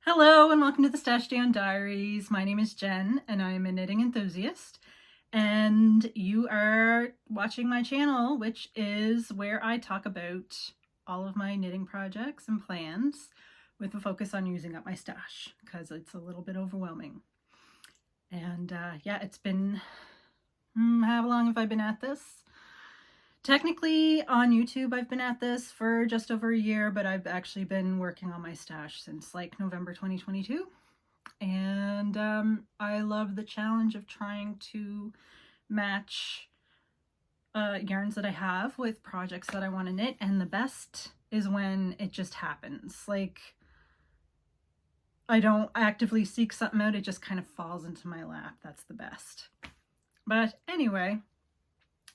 Hello and welcome to the Diaries. My name is Jen and I'm a knitting enthusiast, and you are watching my channel, which is where I talk about all of my knitting projects and plans with a focus on using up my stash because it's a little bit overwhelming. And yeah, it's been, how long have I been at this? Technically on YouTube I've been at this for just over a year, but I've actually been working on my stash since like November 2022. And I love the challenge of trying to match yarns that I have with projects that I want to knit, and the best is when it just happens. Like, I don't actively seek something out, it just kind of falls into my lap. That's the best. But anyway,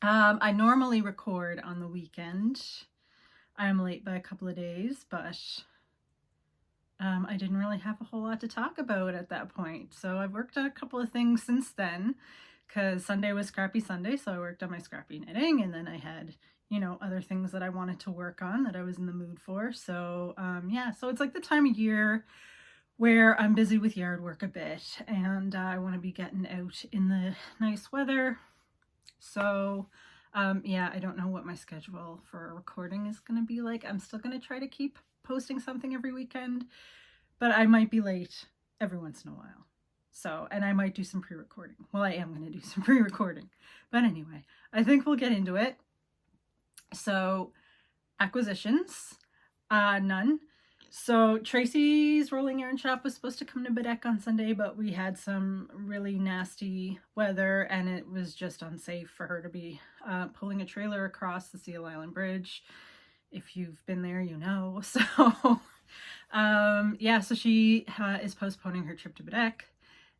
I normally record on the weekend. I'm late by a couple of days, but I didn't really have a whole lot to talk about at that point. So I've worked on a couple of things since then, because Sunday was Scrappy Sunday, so I worked on my scrappy knitting, and then I had, you know, other things that I wanted to work on that I was in the mood for. So yeah, so it's like the time of year where I'm busy with yard work a bit, and I want to be getting out in the nice weather. So yeah, I don't know what my schedule for recording is going to be like. I'm still going to try to keep posting something every weekend, but I might be late every once in a while. So, and I might do some pre-recording. Well, I am going to do some pre-recording. But anyway, I think we'll get into it. So, acquisitions, none. So Tracy's rolling yarn shop was supposed to come to Bedeck on Sunday, but we had some really nasty weather and it was just unsafe for her to be pulling a trailer across the Seal Island Bridge. If you've been there, you know. So yeah, so she is postponing her trip to Bedeck,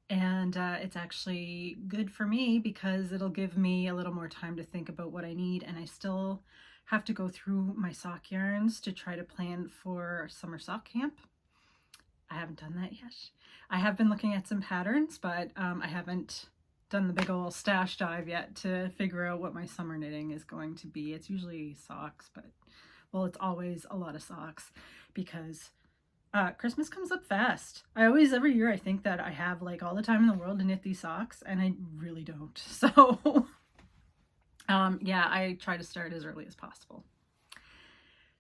and it's actually good for me because it'll give me a little more time to think about what I need, and I still have to go through my sock yarns to try to plan for summer sock camp. I haven't done that yet. I have been looking at some patterns, but I haven't done the big old stash dive yet to figure out what my summer knitting is going to be. It's usually socks, but well, it's always a lot of socks because Christmas comes up fast. Every year I think that I have like all the time in the world to knit these socks, and I really don't. So yeah, I try to start as early as possible.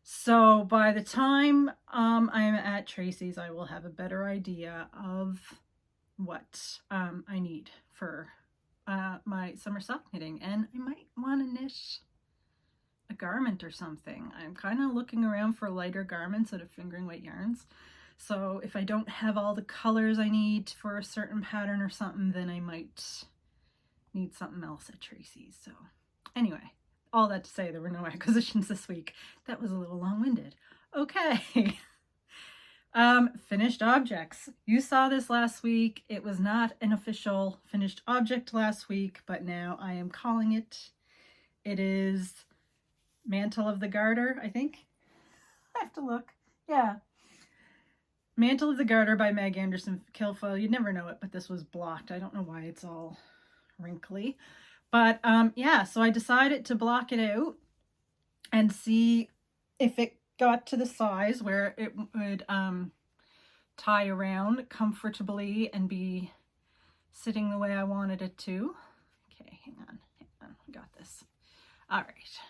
So by the time I'm at Tracy's, I will have a better idea of what I need for my summer sock knitting, and I might want to knit a garment or something. I'm kind of looking around for lighter garments out of fingering weight yarns. So if I don't have all the colors I need for a certain pattern or something, then I might need something else at Tracy's. So anyway, all that to say, there were no acquisitions this week. That was a little long-winded. Okay. Finished objects. You saw this last week. It was not an official finished object last week, but now I am calling it. It is Mantle of the Garter, I think. I have to look. Yeah. Mantle of the Garter by Meg Anderson Kilfoyle. You'd never know it, but this was blocked. I don't know why it's all wrinkly. But yeah, so I decided to block it out and see if it got to the size where it would tie around comfortably and be sitting the way I wanted it to. Okay, hang on, I got this. All right.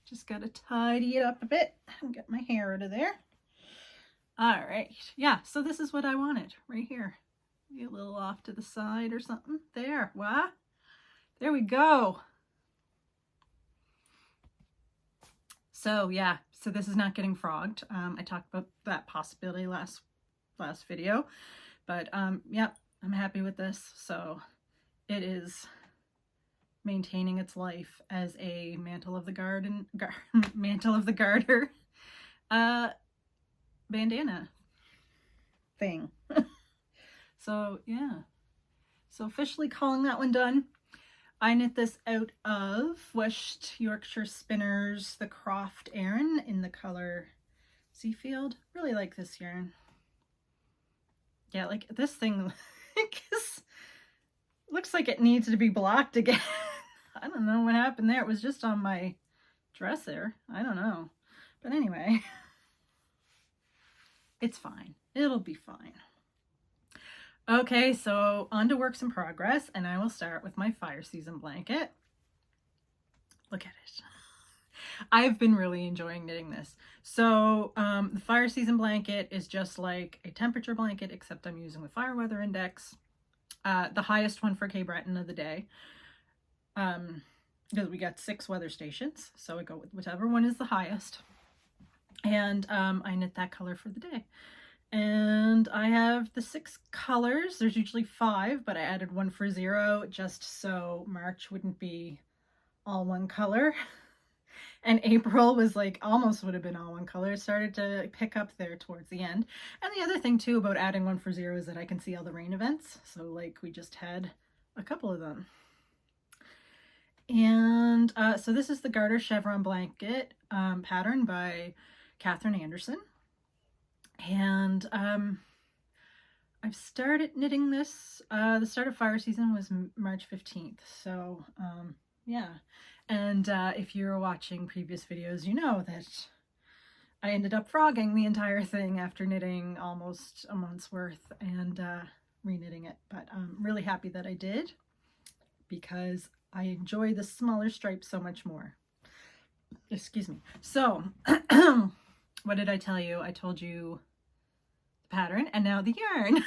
Just got to tidy it up a bit and get my hair out of there. All right, yeah, so this is what I wanted right here. Maybe a little off to the side or something. There, what? There we go. So yeah, so this is not getting frogged. I talked about that possibility last video, but yeah, I'm happy with this. So it is maintaining its life as a Mantle of the Mantle of the Garter bandana thing. So yeah, so officially calling that one done. I knit this out of West Yorkshire Spinners, the Croft Aran in the color Seafield. Really like this yarn. Yeah, like this thing looks like it needs to be blocked again. I don't know what happened there. It was just on my dresser. I don't know. But anyway. It's fine. It'll be fine. Okay, so on to works in progress, and I will start with my fire season blanket. Look at it. I've been really enjoying knitting this. So the fire season blanket is just like a temperature blanket, except I'm using the fire weather index, the highest one for Cape Breton of the day, because we got 6 weather stations, so I go with whichever one is the highest, and I knit that color for the day. And I have the 6 colors. There's usually 5, but I added 1 for 0 just so March wouldn't be all one color. And April was like almost would have been all one color. It started to pick up there towards the end. And the other thing too about adding 1 for 0 is that I can see all the rain events. So like we just had a couple of them. And so this is the Garter Chevron blanket pattern by Catherine Anderson. And I've started knitting this. The start of fire season was March 15th. So yeah. And if you're watching previous videos, you know that I ended up frogging the entire thing after knitting almost a month's worth and reknitting it. But I'm really happy that I did because I enjoy the smaller stripes so much more. Excuse me. So what did I tell you? I told you the pattern and now the yarn.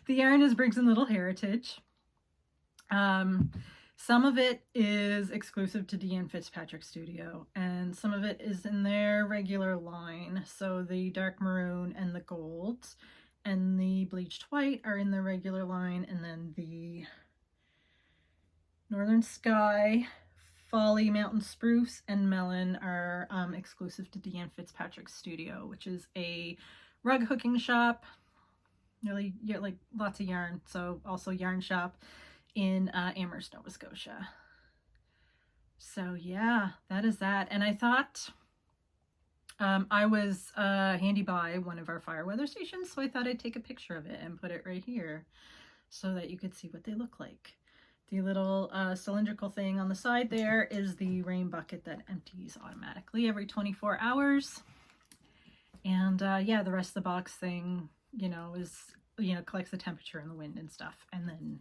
The yarn is Briggs & Little Heritage. Some of it is exclusive to Deanne Fitzpatrick Studio, and some of it is in their regular line. So the dark maroon and the golds and the bleached white are in the regular line, and then the Northern Sky, Folly, Mountain Spruce, and Melon are exclusive to Deanne Fitzpatrick Studio, which is a rug hooking shop. Really, yeah, like lots of yarn. So also yarn shop in Amherst, Nova Scotia. So yeah, that is that. And I thought I was handy by one of our fire weather stations, so I thought I'd take a picture of it and put it right here so that you could see what they look like. The little cylindrical thing on the side there is the rain bucket that empties automatically every 24 hours. And yeah, the rest of the box thing, you know, is, you know, collects the temperature and the wind and stuff, and then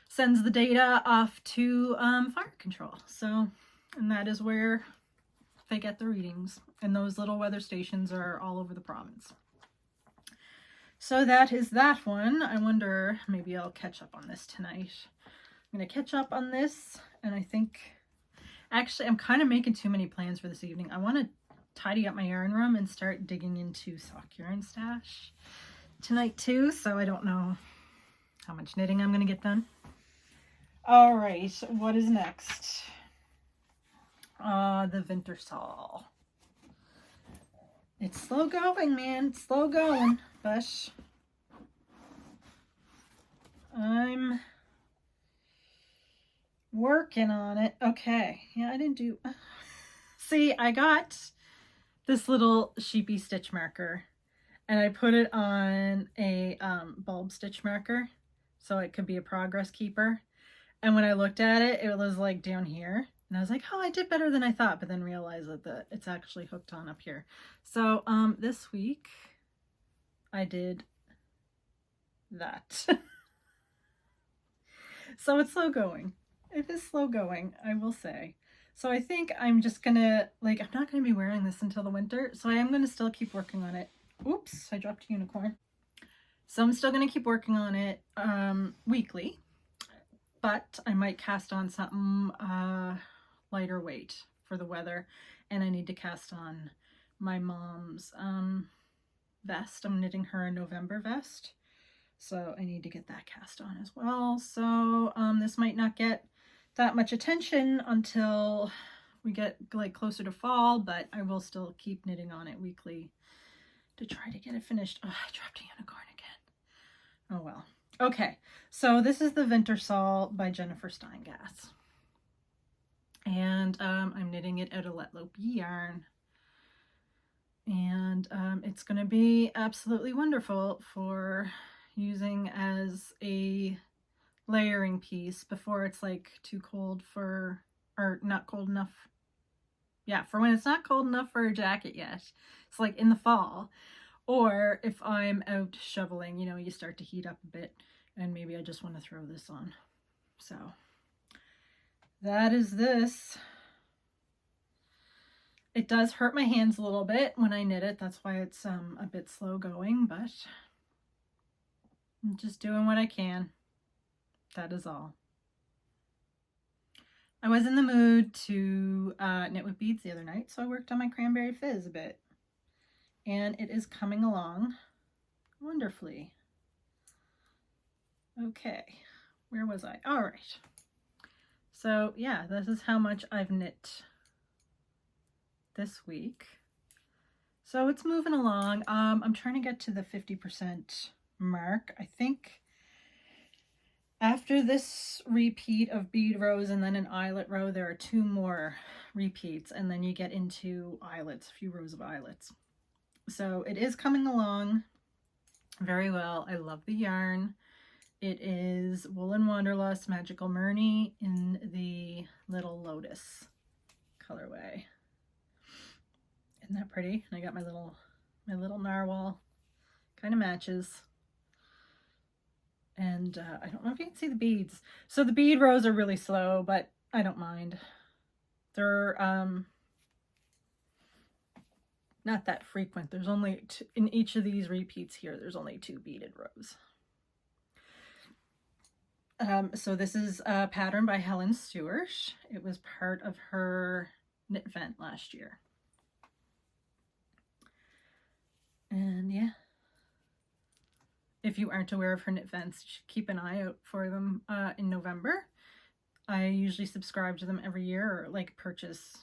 sends the data off to fire control. So, and that is where they get the readings. And those little weather stations are all over the province. So that is that one. I wonder, maybe I'll catch up on this tonight. I'm going to catch up on this, and I think, actually, I'm kind of making too many plans for this evening. I want to tidy up my yarn room and start digging into sock yarn stash tonight too, so I don't know how much knitting I'm going to get done. All right, what is next? The winter shawl. It's slow going, man. It's slow going, but I'm working on it. Okay, yeah, I didn't do... See, I got this little sheepy stitch marker, and I put it on a bulb stitch marker, so it could be a progress keeper. And when I looked at it, it was like down here. And I was like, oh, I did better than I thought, but then realized that it's actually hooked on up here. So this week I did that. So it's slow going. It is slow going, I will say. So I think I'm just gonna, like, I'm not gonna be wearing this until the winter, so I am gonna still keep working on it. Oops, I dropped a unicorn. So I'm still gonna keep working on it weekly. But I might cast on something lighter weight for the weather. And I need to cast on my mom's vest. I'm knitting her a November vest. So I need to get that cast on as well. So this might not get that much attention until we get like closer to fall, but I will still keep knitting on it weekly to try to get it finished. Oh, I dropped a unicorn again. Oh well. Okay, so this is the Winter Shawl by Jennifer Steingass. And I'm knitting it out of Let Lope yarn. And it's going to be absolutely wonderful for using as a layering piece before it's like too cold for, or not cold enough. Yeah, for when it's not cold enough for a jacket yet. It's like in the fall, Or if I'm out shoveling, you know, you start to heat up a bit and maybe I just want to throw this on. So that is this. It does hurt my hands a little bit when I knit it. That's why it's a bit slow going, but I'm just doing what I can. That is all. I was in the mood to knit with beads the other night, so I worked on my Cranberry Fizz a bit. And it is coming along wonderfully. Okay, where was I? All right. So yeah, this is how much I've knit this week. So it's moving along. I'm trying to get to the 50% mark. I think after this repeat of bead rows and then an eyelet row, there are 2 more repeats, and then you get into eyelets, a few rows of eyelets. So it is coming along very well. I love the yarn. It is Woolen Wanderlust Magical Murney in the Little Lotus colorway. Isn't that pretty? And I got my little narwhal, kind of matches. And I don't know if you can see the beads. So the bead rows are really slow, but I don't mind. They're not that frequent. There's only in each of these repeats here, there's only 2 beaded rows. So this is a pattern by Helen Stewart. It was part of her knit vent last year. And yeah, if you aren't aware of her knit vents, you should keep an eye out for them in November. I usually subscribe to them every year, or like purchase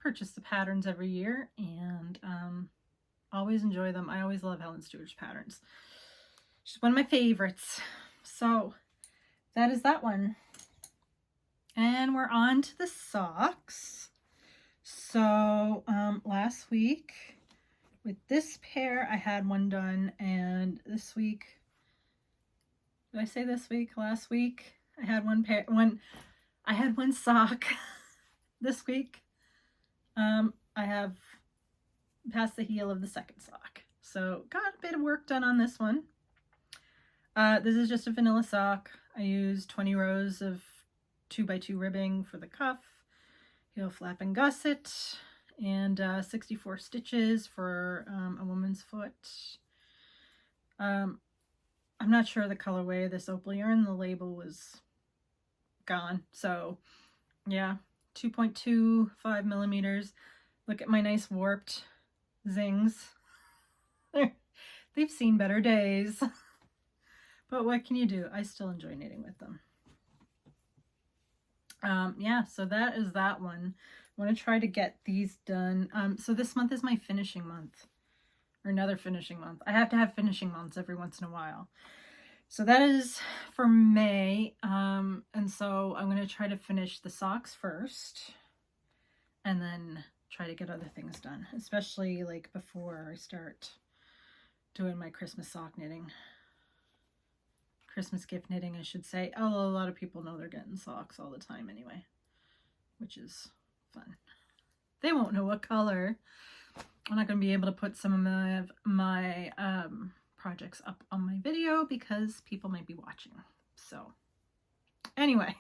the patterns every year, and always enjoy them. I always love Helen Stewart's patterns. She's one of my favorites. So that is that one. And we're on to the socks. So last week with this pair, I had one done, and this week, did I say this week? Last week, I had I had one sock. This week, I have passed the heel of the second sock. So got a bit of work done on this one. This is just a vanilla sock. I used 20 rows of 2x2 ribbing for the cuff, heel flap and gusset, and 64 stitches for a woman's foot. I'm not sure the colorway of this opal yarn. The label was gone. So yeah, 2.25 millimeters. Look at my nice warped zings. They've seen better days. But what can you do? I still enjoy knitting with them. Yeah, so that is that one. I want to try to get these done. So this month is my finishing month, or another finishing month. I have to have finishing months every once in a while. So that is for May. And so I'm going to try to finish the socks first, and then try to get other things done, especially like before I start doing my Christmas sock knitting. Christmas gift knitting, I should say. Oh, a lot of people know they're getting socks all the time anyway, which is fun. They won't know what color. I'm not going to be able to put some of my projects up on my video because people might be watching. So anyway,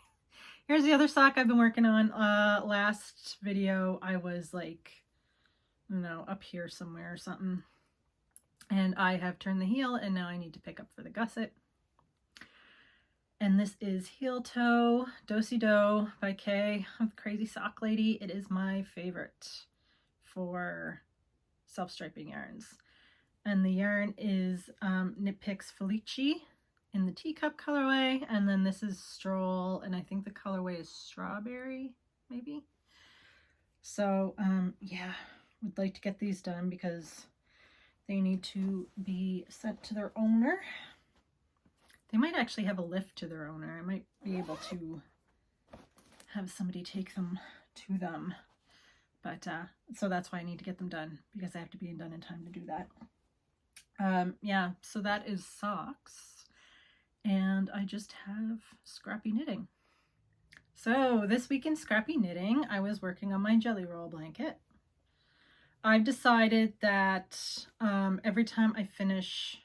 here's the other sock I've been working on. Last video I was like, you know, up here somewhere or something, and I have turned the heel, and now I need to pick up for the gusset. And this is Heel Toe Do-Si Do by Kay of Crazy Sock Lady. It is my favorite for self-striping yarns. And the yarn is Knit Picks Felici in the teacup colorway. And then this is Stroll, and I think the colorway is Strawberry, maybe. So yeah, would like to get these done because they need to be sent to their owner. They might actually have a lift to their owner. I might be able to have somebody take them to them. But so that's why I need to get them done, because I have to be done in time to do that. Yeah, so that is socks. And I just have Scrappy knitting. So this week in Scrappy knitting, I was working on my jelly roll blanket. I've decided that every time I finish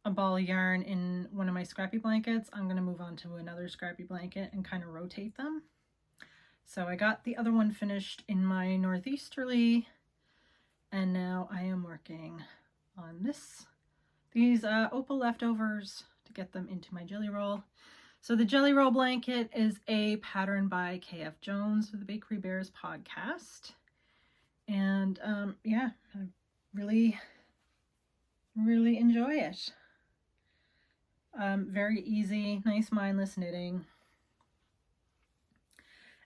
a ball of yarn in one of my Scrappy blankets, I'm going to move on to another Scrappy blanket and kind of rotate them. So I got the other one finished in my northeasterly, and now I am working on these opal leftovers to get them into my jelly roll. So the jelly roll blanket is a pattern by KF Jones for the Bakery Bears podcast. And yeah, I really enjoy it. Very easy, nice mindless knitting.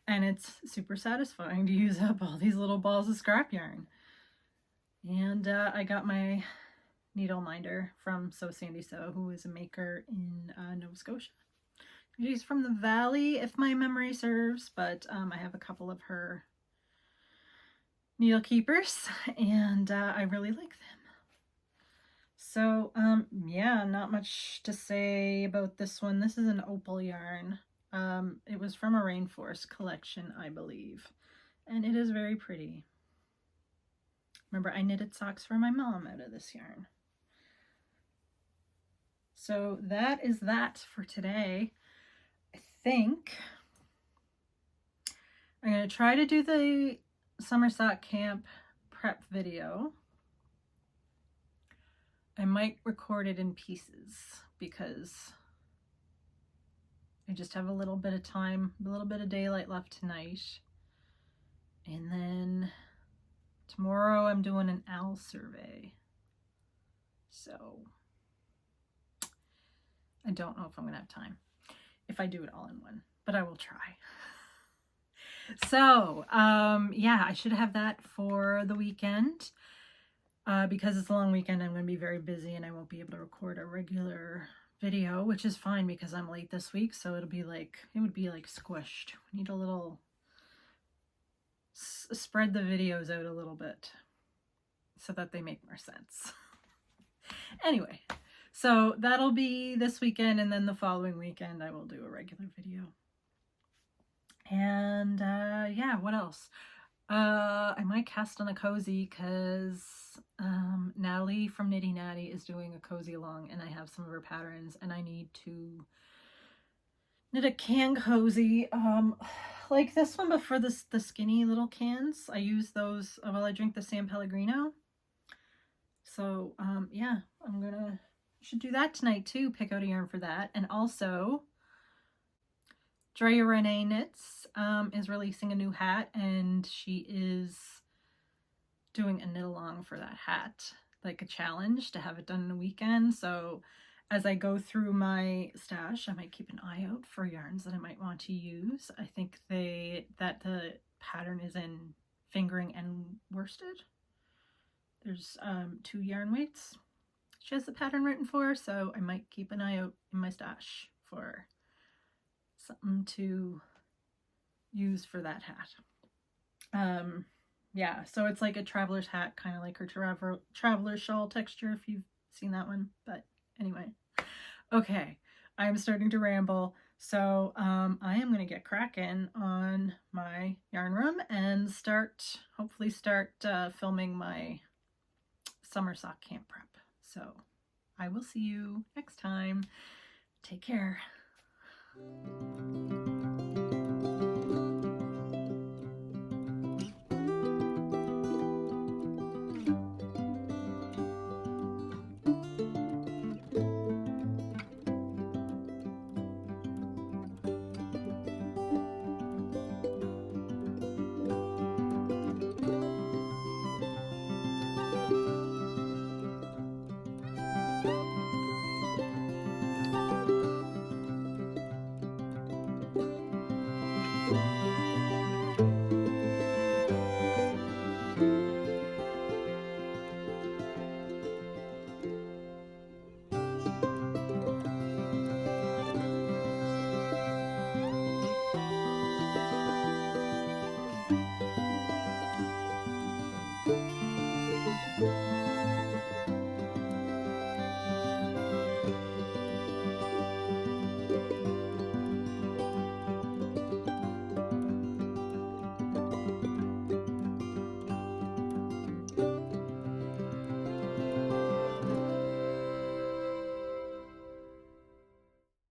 And it's super satisfying to use up all these little balls of scrap yarn. And I got my needle minder from Sew Sandy Sew, who is a maker in Nova Scotia. She's from the Valley, if my memory serves, but I have a couple of her needle keepers, and I really like them. So yeah, not much to say about this one. This is an opal yarn. It was from a rainforest collection, I believe, and it is very pretty. Remember, I knitted socks for my mom out of this yarn. So that is that for today. I think I'm going to try to do the summer sock camp prep video. I might record it in pieces because I just have a little bit of time, a little bit of daylight left tonight. And then tomorrow I'm doing an owl survey. So I don't know if I'm going to have time if I do it all in one, but I will try. So yeah, I should have that for the weekend. Because it's a long weekend, I'm going to be very busy and I won't be able to record a regular video, which is fine because I'm late this week. So it would be like squished. We need a little, spread the videos out a little bit so that they make more sense. Anyway, so that'll be this weekend, and then the following weekend I will do a regular video. And yeah, what else? I might cast on a cozy because Natalie from Nitty Natty is doing a cozy along, and I have some of her patterns, and I need to knit a can cozy like this one, but for the skinny little cans. I use those while I drink the San Pellegrino. So yeah, should do that tonight too, pick out a yarn for that. And also Drea Renee Knits is releasing a new hat, and she is doing a knit along for that hat, like a challenge to have it done in a weekend. So as I go through my stash, I might keep an eye out for yarns that I might want to use. I think that the pattern is in fingering and worsted. There's 2 yarn weights she has the pattern written for, so I might keep an eye out in my stash for something to use for that hat. Yeah, so it's like a traveler's hat, kind of like her traveler's shawl texture, if you've seen that one. But anyway, okay, I'm starting to ramble, so I am going to get cracking on my yarn room and hopefully start filming my summer sock camp prep. So I will see you next time. Take care.